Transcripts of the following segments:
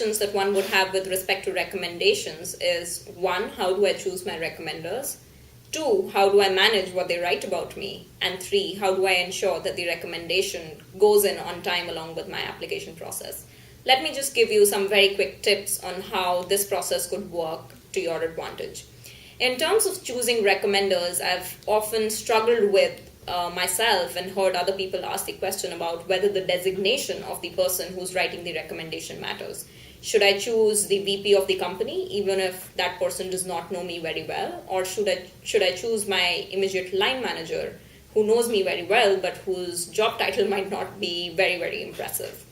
questions that one would have with respect to recommendations is, one, how do I choose my recommenders? Two, how do I manage what they write about me? And three, how do I ensure that the recommendation goes in on time along with my application process? Let me just give you some very quick tips on how this process could work to your advantage. In terms of choosing recommenders, I've often struggled with myself and heard other people ask the question about whether the designation of the person who's writing the recommendation matters. Should I choose the VP of the company even if that person does not know me very well? Or should I choose my immediate line manager who knows me very well but whose job title might not be very, very impressive?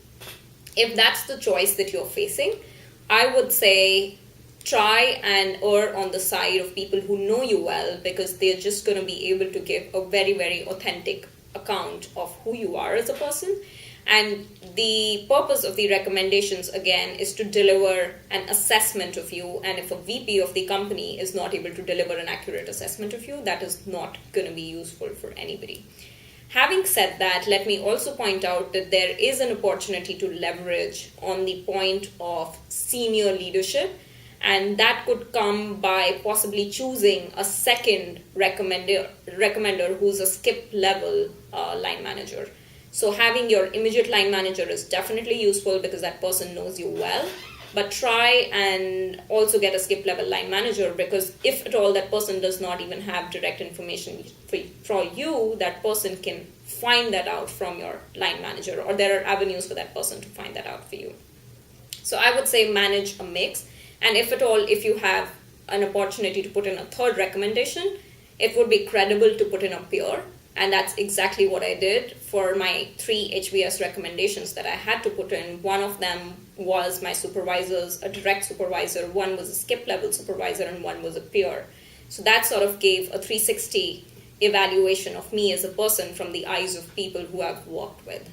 If that's the choice that you're facing, I would say try and err on the side of people who know you well, because they're just going to be able to give a very, very authentic account of who you are as a person. And the purpose of the recommendations, again, is to deliver an assessment of you. And if a VP of the company is not able to deliver an accurate assessment of you, that is not going to be useful for anybody. Having said that, let me also point out that there is an opportunity to leverage on the point of senior leadership, and that could come by possibly choosing a second recommender who's a skip level line manager. So having your immediate line manager is definitely useful because that person knows you well, but try and also get a skip level line manager, because if at all that person does not even have direct information for you, that person can find that out from your line manager, or there are avenues for that person to find that out for you. So I would say manage a mix, and if at all, if you have an opportunity to put in a third recommendation, it would be credible to put in a peer. And that's exactly what I did for my 3 HBS recommendations that I had to put in. One of them was my supervisor's, a direct supervisor, one was a skip level supervisor, and one was a peer. So that sort of gave a 360 evaluation of me as a person from the eyes of people who I've worked with.